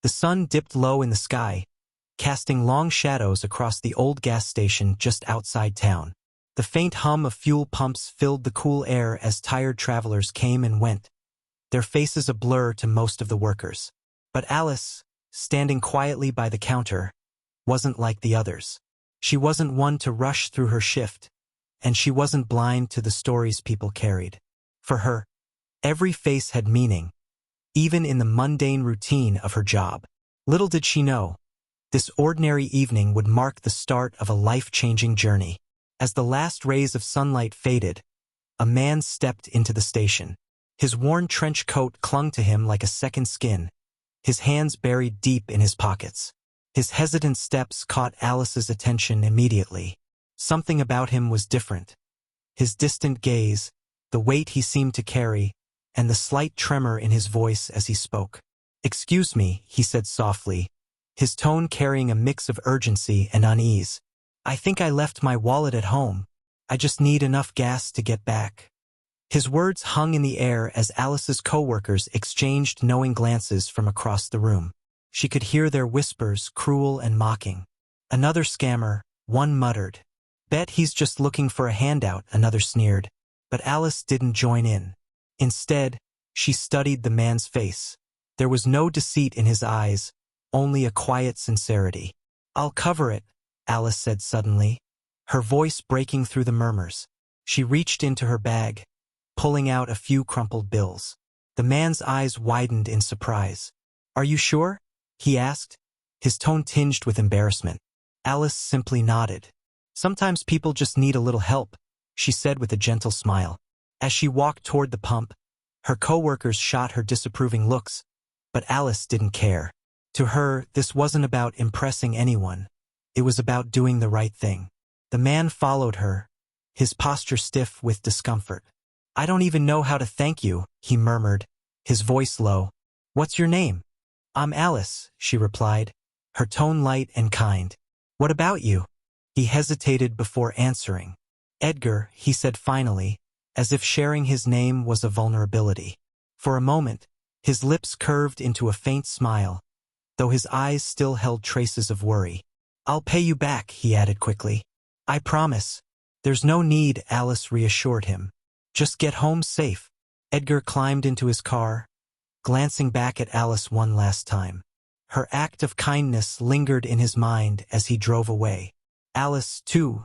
The sun dipped low in the sky, casting long shadows across the old gas station just outside town. The faint hum of fuel pumps filled the cool air as tired travelers came and went, their faces a blur to most of the workers. But Alice, standing quietly by the counter, wasn't like the others. She wasn't one to rush through her shift, and she wasn't blind to the stories people carried. For her, every face had meaning, even in the mundane routine of her job. Little did she know, this ordinary evening would mark the start of a life-changing journey. As the last rays of sunlight faded, a man stepped into the station. His worn trench coat clung to him like a second skin, his hands buried deep in his pockets. His hesitant steps caught Alice's attention immediately. Something about him was different. His distant gaze, the weight he seemed to carry, and the slight tremor in his voice as he spoke. "Excuse me," he said softly, his tone carrying a mix of urgency and unease. "I think I left my wallet at home. I just need enough gas to get back." His words hung in the air as Alice's co-workers exchanged knowing glances from across the room. She could hear their whispers, cruel and mocking. "Another scammer," one muttered. "Bet he's just looking for a handout," another sneered. But Alice didn't join in. Instead, she studied the man's face. There was no deceit in his eyes, only a quiet sincerity. "I'll cover it," Alice said suddenly, her voice breaking through the murmurs. She reached into her bag, pulling out a few crumpled bills. The man's eyes widened in surprise. "Are you sure?" he asked, his tone tinged with embarrassment. Alice simply nodded. "Sometimes people just need a little help," she said with a gentle smile. As she walked toward the pump, her co-workers shot her disapproving looks, but Alice didn't care. To her, this wasn't about impressing anyone. It was about doing the right thing. The man followed her, his posture stiff with discomfort. "I don't even know how to thank you," he murmured, his voice low. "What's your name?" "I'm Alice," she replied, her tone light and kind. "What about you?" He hesitated before answering. "Edgar," he said finally, as if sharing his name was a vulnerability. For a moment, his lips curved into a faint smile, though his eyes still held traces of worry. "I'll pay you back," he added quickly. "I promise." "There's no need," Alice reassured him. "Just get home safe." Edgar climbed into his car, glancing back at Alice one last time. Her act of kindness lingered in his mind as he drove away. Alice, too,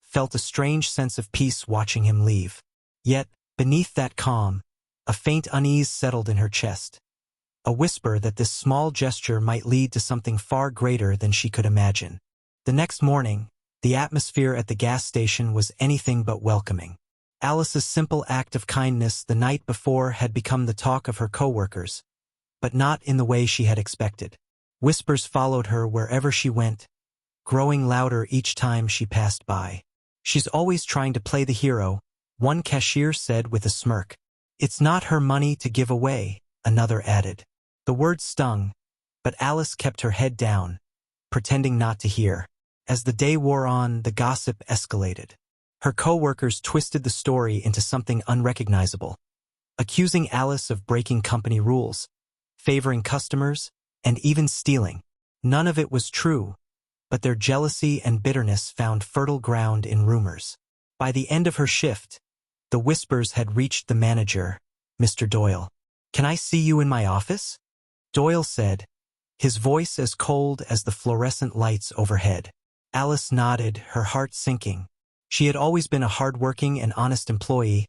felt a strange sense of peace watching him leave. Yet, beneath that calm, a faint unease settled in her chest. A whisper that this small gesture might lead to something far greater than she could imagine. The next morning, the atmosphere at the gas station was anything but welcoming. Alice's simple act of kindness the night before had become the talk of her co-workers, but not in the way she had expected. Whispers followed her wherever she went, growing louder each time she passed by. "She's always trying to play the hero," one cashier said with a smirk. "It's not her money to give away," another added. The words stung, but Alice kept her head down, pretending not to hear. As the day wore on, the gossip escalated. Her co-workers twisted the story into something unrecognizable, accusing Alice of breaking company rules, favoring customers, and even stealing. None of it was true, but their jealousy and bitterness found fertile ground in rumors. By the end of her shift, the whispers had reached the manager, Mr. Doyle. "Can I see you in my office?" Doyle said, his voice as cold as the fluorescent lights overhead. Alice nodded, her heart sinking. She had always been a hard-working and honest employee,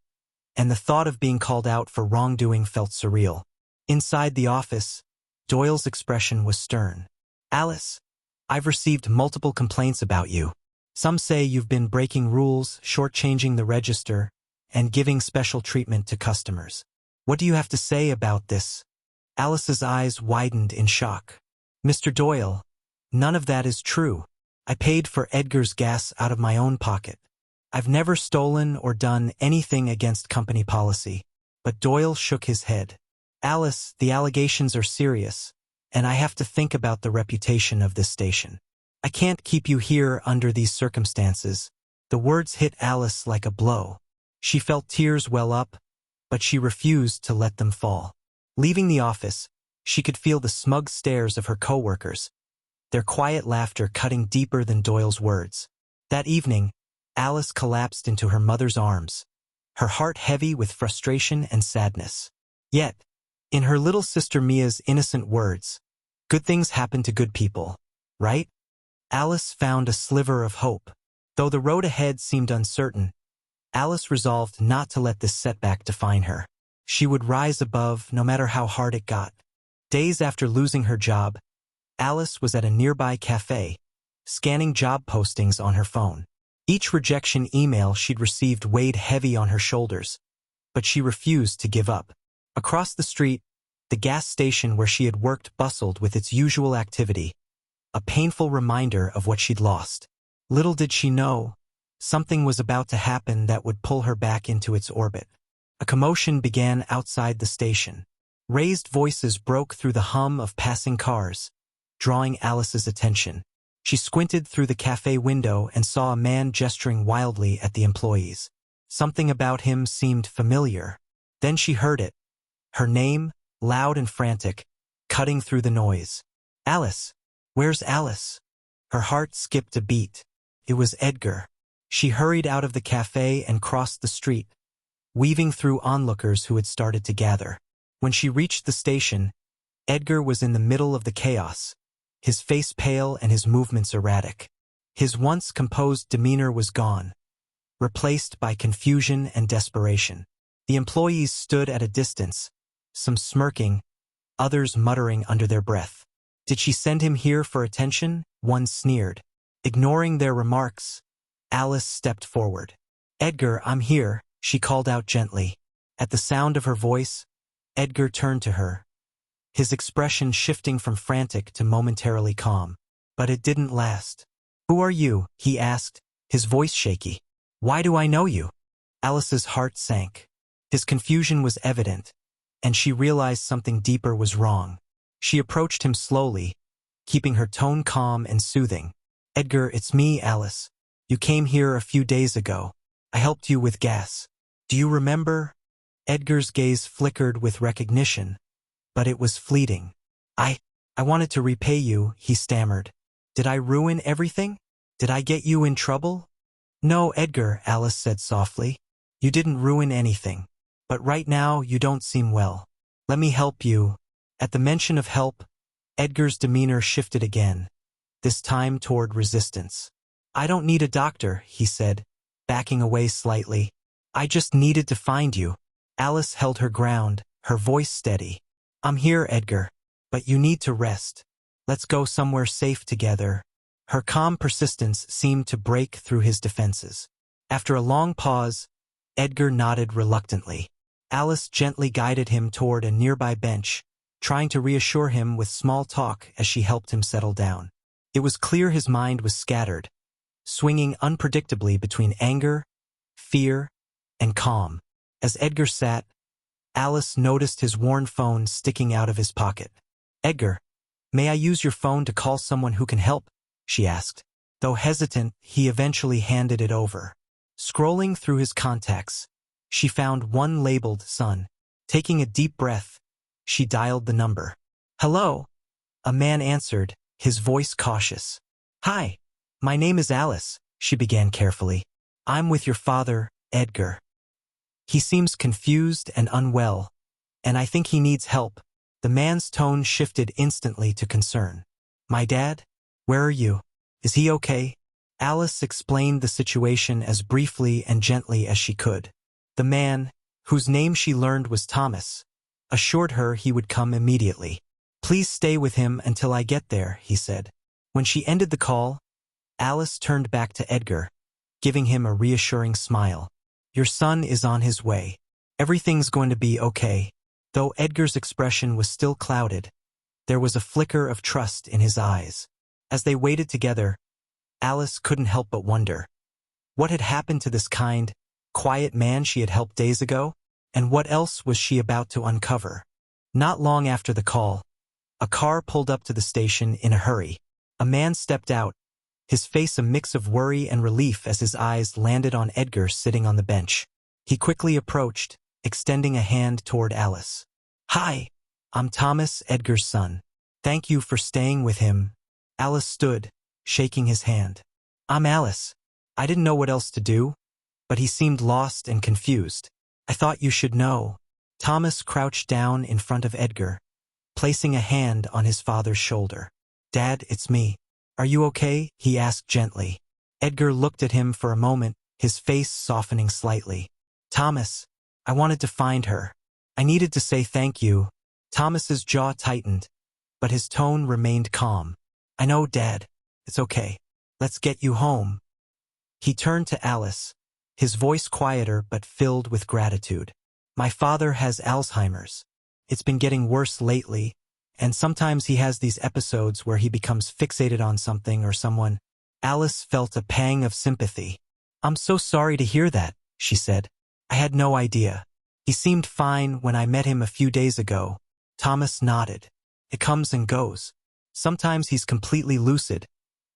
and the thought of being called out for wrongdoing felt surreal. Inside the office, Doyle's expression was stern. "Alice, I've received multiple complaints about you. Some say you've been breaking rules, shortchanging the register, and giving special treatment to customers. What do you have to say about this?" Alice's eyes widened in shock. "Mr. Doyle, none of that is true. I paid for Edgar's gas out of my own pocket. I've never stolen or done anything against company policy." But Doyle shook his head. "Alice, the allegations are serious, and I have to think about the reputation of this station. I can't keep you here under these circumstances." The words hit Alice like a blow. She felt tears well up, but she refused to let them fall. Leaving the office, She could feel the smug stares of her coworkers, their quiet laughter cutting deeper than Doyle's words. That evening, Alice collapsed into her mother's arms, her heart heavy with frustration and sadness. Yet, in her little sister Mia's innocent words, "Good things happen to good people, right?" Alice found a sliver of hope. Though the road ahead seemed uncertain, Alice resolved not to let this setback define her. She would rise above, no matter how hard it got. Days after losing her job, Alice was at a nearby cafe, scanning job postings on her phone. Each rejection email she'd received weighed heavy on her shoulders, but she refused to give up. Across the street, the gas station where she had worked bustled with its usual activity, a painful reminder of what she'd lost. Little did she know, something was about to happen that would pull her back into its orbit. A commotion began outside the station. Raised voices broke through the hum of passing cars, drawing Alice's attention. She squinted through the cafe window and saw a man gesturing wildly at the employees. Something about him seemed familiar. Then she heard it. Her name, loud and frantic, cutting through the noise. "Alice! Where's Alice?" Her heart skipped a beat. It was Edgar. She hurried out of the cafe and crossed the street, weaving through onlookers who had started to gather. When she reached the station, Edgar was in the middle of the chaos, his face pale and his movements erratic. His once composed demeanor was gone, replaced by confusion and desperation. The employees stood at a distance, some smirking, others muttering under their breath. "Did she send him here for attention?" one sneered. Ignoring their remarks, Alice stepped forward. "Edgar, I'm here," she called out gently. At the sound of her voice, Edgar turned to her, his expression shifting from frantic to momentarily calm. But it didn't last. "Who are you?" he asked, his voice shaky. "Why do I know you?" Alice's heart sank. His confusion was evident, and she realized something deeper was wrong. She approached him slowly, keeping her tone calm and soothing. "Edgar, it's me, Alice. You came here a few days ago. I helped you with gas. Do you remember?" Edgar's gaze flickered with recognition, but it was fleeting. I wanted to repay you," he stammered. "Did I ruin everything? Did I get you in trouble?" "No, Edgar," Alice said softly. "You didn't ruin anything. But right now you don't seem well. Let me help you." At the mention of help, Edgar's demeanor shifted again, this time toward resistance. "I don't need a doctor," he said, backing away slightly. "I just needed to find you." Alice held her ground, her voice steady. "I'm here, Edgar. But you need to rest. Let's go somewhere safe together." Her calm persistence seemed to break through his defenses. After a long pause, Edgar nodded reluctantly. Alice gently guided him toward a nearby bench, trying to reassure him with small talk as she helped him settle down. It was clear his mind was scattered, swinging unpredictably between anger, fear, and calm. As Edgar sat, Alice noticed his worn phone sticking out of his pocket. "Edgar, may I use your phone to call someone who can help?" she asked. Though hesitant, he eventually handed it over. Scrolling through his contacts, she found one labeled Son. Taking a deep breath, she dialed the number. "Hello?" A man answered, his voice cautious. "Hi, my name is Alice," she began carefully. "I'm with your father, Edgar. He seems confused and unwell, and I think he needs help." The man's tone shifted instantly to concern. "My dad? Where are you? Is he okay?" Alice explained the situation as briefly and gently as she could. The man, whose name she learned was Thomas, assured her he would come immediately. "Please stay with him until I get there," he said. When she ended the call, Alice turned back to Edgar, giving him a reassuring smile. "Your son is on his way. Everything's going to be okay." Though Edgar's expression was still clouded, there was a flicker of trust in his eyes. As they waited together, Alice couldn't help but wonder. What had happened to this kind, quiet man she had helped days ago? And what else was she about to uncover? Not long after the call, a car pulled up to the station in a hurry. A man stepped out, his face a mix of worry and relief as his eyes landed on Edgar sitting on the bench. He quickly approached, extending a hand toward Alice. "Hi, I'm Thomas, Edgar's son. Thank you for staying with him. Alice stood, shaking his hand. I'm Alice. I didn't know what else to do, but he seemed lost and confused. I thought you should know. Thomas crouched down in front of Edgar, placing a hand on his father's shoulder. Dad, it's me. Are you okay? He asked gently. Edgar looked at him for a moment, his face softening slightly. Thomas, I wanted to find her. I needed to say thank you. Thomas's jaw tightened, but his tone remained calm. I know, Dad. It's okay. Let's get you home. He turned to Alice, his voice quieter but filled with gratitude. My father has Alzheimer's. It's been getting worse lately, and sometimes he has these episodes where he becomes fixated on something or someone. Alice felt a pang of sympathy. I'm so sorry to hear that, she said. I had no idea. He seemed fine when I met him a few days ago. Thomas nodded. It comes and goes. Sometimes he's completely lucid,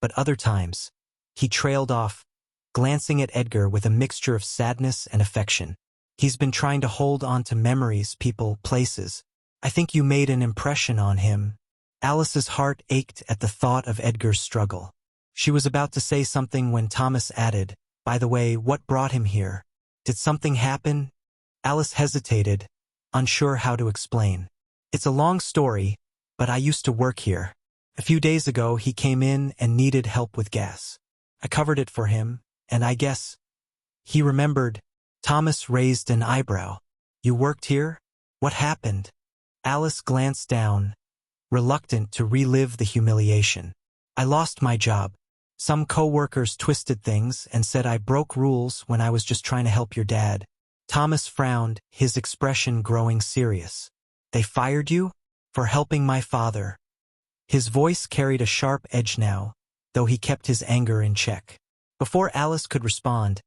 but other times. He trailed off, glancing at Edgar with a mixture of sadness and affection. He's been trying to hold on to memories, people, places. I think you made an impression on him. Alice's heart ached at the thought of Edgar's struggle. She was about to say something when Thomas added, by the way, what brought him here? Did something happen? Alice hesitated, unsure how to explain. It's a long story, but I used to work here. A few days ago, he came in and needed help with gas. I covered it for him, and I guess he remembered. Thomas raised an eyebrow. You worked here? What happened? Alice glanced down, reluctant to relive the humiliation. I lost my job. Some co-workers twisted things and said I broke rules when I was just trying to help your dad. Thomas frowned, his expression growing serious. They fired you? For helping my father. His voice carried a sharp edge now, though he kept his anger in check. Before Alice could respond,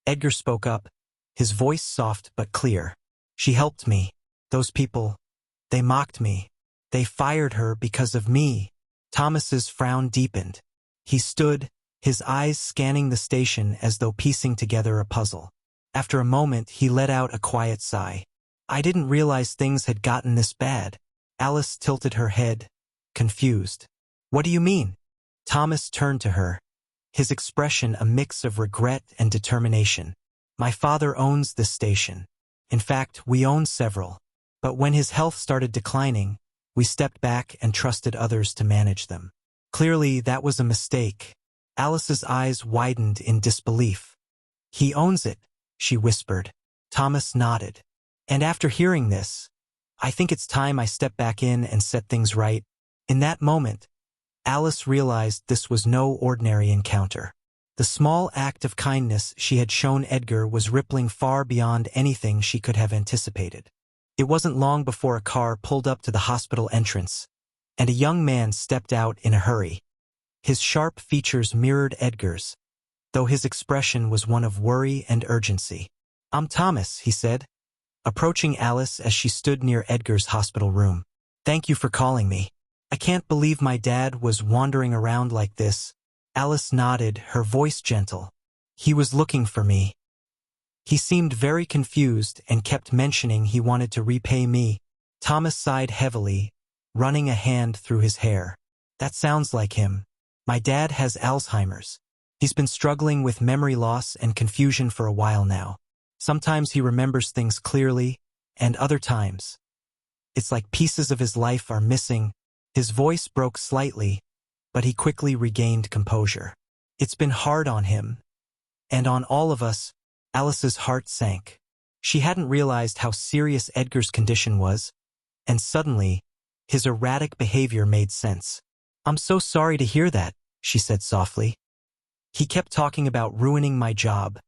Edgar spoke up, his voice soft but clear. She helped me. Those people, they mocked me. They fired her because of me. Thomas's frown deepened. He stood, his eyes scanning the station as though piecing together a puzzle. After a moment, he let out a quiet sigh. I didn't realize things had gotten this bad. Alice tilted her head, confused. What do you mean? Thomas turned to her, his expression a mix of regret and determination. My father owns this station. In fact, we own several. But when his health started declining, we stepped back and trusted others to manage them. Clearly, that was a mistake. Alice's eyes widened in disbelief. He owns it, she whispered. Thomas nodded. And after hearing this, I think it's time I step back in and set things right. In that moment, Alice realized this was no ordinary encounter. The small act of kindness she had shown Edgar was rippling far beyond anything she could have anticipated. It wasn't long before a car pulled up to the hospital entrance, and a young man stepped out in a hurry. His sharp features mirrored Edgar's, though his expression was one of worry and urgency. I'm Thomas, he said, approaching Alice as she stood near Edgar's hospital room. Thank you for calling me. I can't believe my dad was wandering around like this. Alice nodded, her voice gentle. He was looking for me. He seemed very confused and kept mentioning he wanted to repay me. Thomas sighed heavily, running a hand through his hair. That sounds like him. My dad has Alzheimer's. He's been struggling with memory loss and confusion for a while now. Sometimes he remembers things clearly, and other times, it's like pieces of his life are missing. His voice broke slightly, but he quickly regained composure. It's been hard on him, and on all of us. Alice's heart sank. She hadn't realized how serious Edgar's condition was, and suddenly, his erratic behavior made sense. I'm so sorry to hear that, she said softly. He kept talking about ruining my job,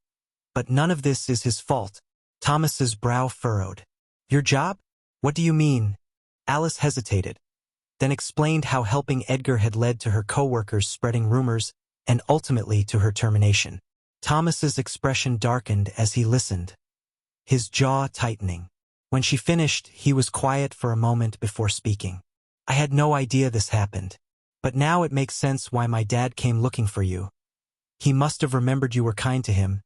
but none of this is his fault. Thomas's brow furrowed. Your job? What do you mean? Alice hesitated, then explained how helping Edgar had led to her coworkers spreading rumors and ultimately to her termination. Thomas's expression darkened as he listened, his jaw tightening. When she finished, he was quiet for a moment before speaking. I had no idea this happened, but now it makes sense why my dad came looking for you. He must have remembered you were kind to him,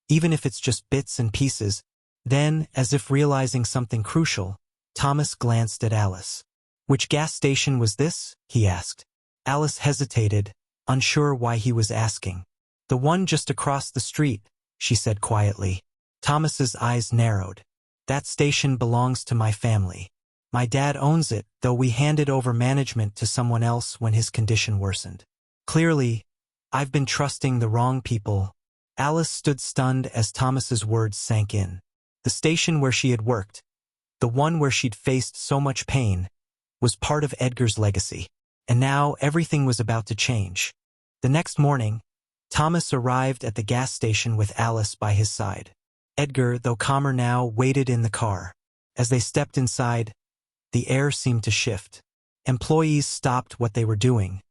even if it's just bits and pieces. Then, as if realizing something crucial, Thomas glanced at Alice. "Which gas station was this?" he asked. Alice hesitated, unsure why he was asking. "The one just across the street," she said quietly. Thomas's eyes narrowed. "That station belongs to my family. My dad owns it, though we handed over management to someone else when his condition worsened. Clearly, I've been trusting the wrong people." Alice stood stunned as Thomas's words sank in. The station where she had worked, the one where she'd faced so much pain, was part of Edgar's legacy. And now everything was about to change. The next morning, Thomas arrived at the gas station with Alice by his side. Edgar, though calmer now, waited in the car. As they stepped inside, the air seemed to shift. Employees stopped what they were doing,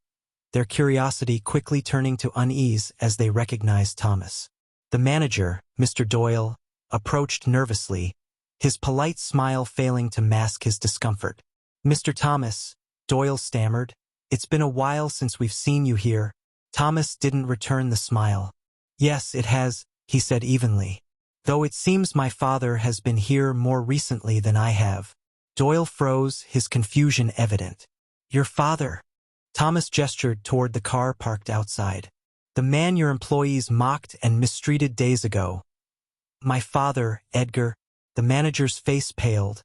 their curiosity quickly turning to unease as they recognized Thomas. The manager, Mr. Doyle, approached nervously, his polite smile failing to mask his discomfort. "Mr. Thomas," Doyle stammered, "it's been a while since we've seen you here." Thomas didn't return the smile. "Yes, it has," he said evenly. "Though it seems my father has been here more recently than I have." Doyle froze, his confusion evident. "Your father?" Thomas gestured toward the car parked outside. "The man your employees mocked and mistreated days ago." "My father, Edgar." The manager's face paled,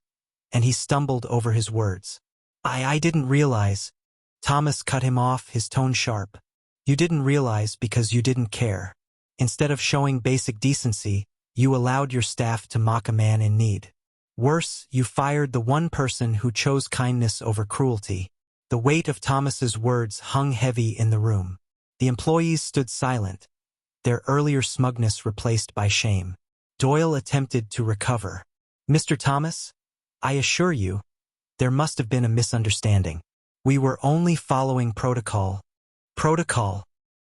and he stumbled over his words. I didn't realize." Thomas cut him off, his tone sharp. "You didn't realize because you didn't care. Instead of showing basic decency, you allowed your staff to mock a man in need. Worse, you fired the one person who chose kindness over cruelty." The weight of Thomas's words hung heavy in the room. The employees stood silent, their earlier smugness replaced by shame. Doyle attempted to recover. "Mr. Thomas, I assure you, there must have been a misunderstanding. We were only following protocol." "Protocol?"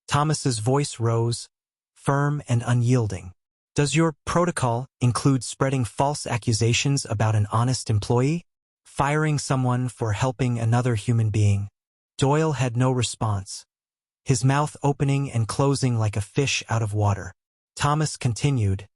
Thomas's voice rose, firm and unyielding. "Does your protocol include spreading false accusations about an honest employee? Firing someone for helping another human being?" Doyle had no response, his mouth opening and closing like a fish out of water. Thomas continued,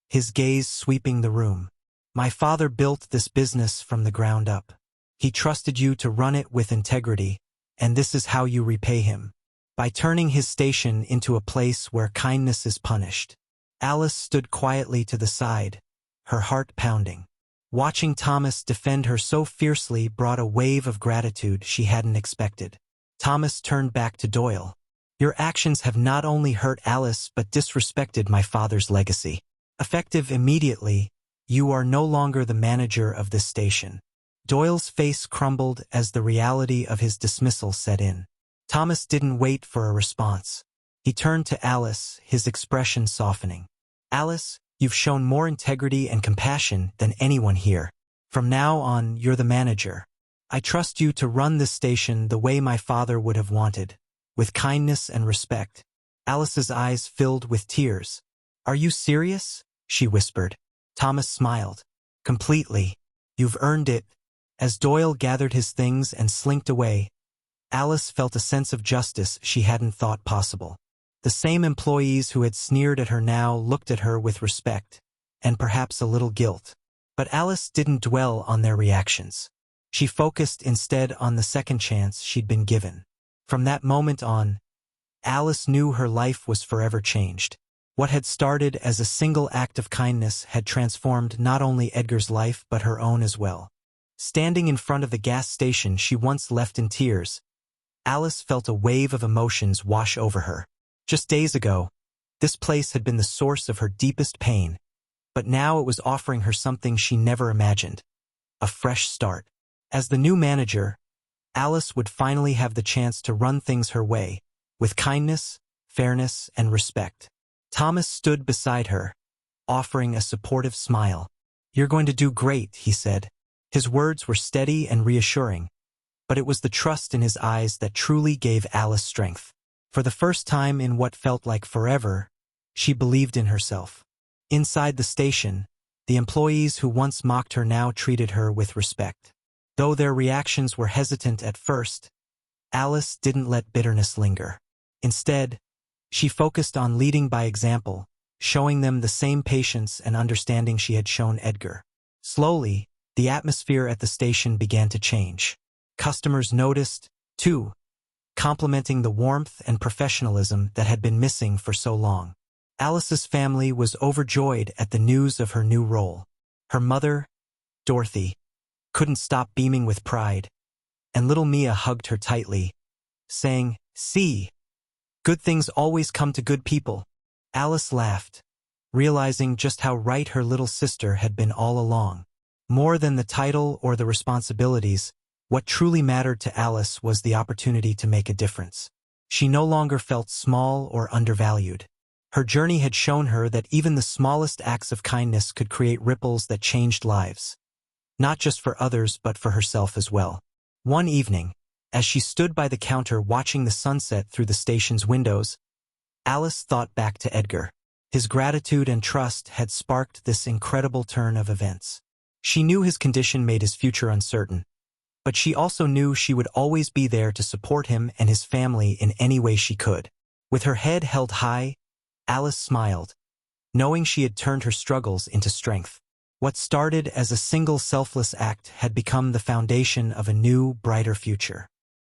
his gaze sweeping the room. "My father built this business from the ground up. He trusted you to run it with integrity, and this is how you repay him. By turning his station into a place where kindness is punished." Alice stood quietly to the side, her heart pounding. Watching Thomas defend her so fiercely brought a wave of gratitude she hadn't expected. Thomas turned back to Doyle. "Your actions have not only hurt Alice but disrespected my father's legacy. Effective immediately, you are no longer the manager of this station." Doyle's face crumbled as the reality of his dismissal set in. Thomas didn't wait for a response. He turned to Alice, his expression softening. "Alice, you've shown more integrity and compassion than anyone here. From now on, you're the manager. I trust you to run this station the way my father would have wanted, with kindness and respect." Alice's eyes filled with tears. "Are you serious?" she whispered. Thomas smiled. "Completely. You've earned it." As Doyle gathered his things and slinked away, Alice felt a sense of justice she hadn't thought possible. The same employees who had sneered at her now looked at her with respect, and perhaps a little guilt. But Alice didn't dwell on their reactions. She focused instead on the second chance she'd been given. From that moment on, Alice knew her life was forever changed. What had started as a single act of kindness had transformed not only Edgar's life but her own as well. Standing in front of the gas station she once left in tears, Alice felt a wave of emotions wash over her. Just days ago, this place had been the source of her deepest pain, but now it was offering her something she never imagined: a fresh start. As the new manager, Alice would finally have the chance to run things her way, with kindness, fairness, and respect. Thomas stood beside her, offering a supportive smile. "You're going to do great," he said. His words were steady and reassuring, but it was the trust in his eyes that truly gave Alice strength. For the first time in what felt like forever, she believed in herself. Inside the station, the employees who once mocked her now treated her with respect. Though their reactions were hesitant at first, Alice didn't let bitterness linger. Instead, she focused on leading by example, showing them the same patience and understanding she had shown Edgar. Slowly, the atmosphere at the station began to change. Customers noticed, too, complimenting the warmth and professionalism that had been missing for so long. Alice's family was overjoyed at the news of her new role. Her mother, Dorothy, couldn't stop beaming with pride, and little Mia hugged her tightly, saying, "See, good things always come to good people." Alice laughed, realizing just how right her little sister had been all along. More than the title or the responsibilities, what truly mattered to Alice was the opportunity to make a difference. She no longer felt small or undervalued. Her journey had shown her that even the smallest acts of kindness could create ripples that changed lives, not just for others but for herself as well. One evening, as she stood by the counter watching the sunset through the station's windows, Alice thought back to Edgar. His gratitude and trust had sparked this incredible turn of events. She knew his condition made his future uncertain, but she also knew she would always be there to support him and his family in any way she could. With her head held high, Alice smiled, knowing she had turned her struggles into strength. What started as a single selfless act had become the foundation of a new, brighter future.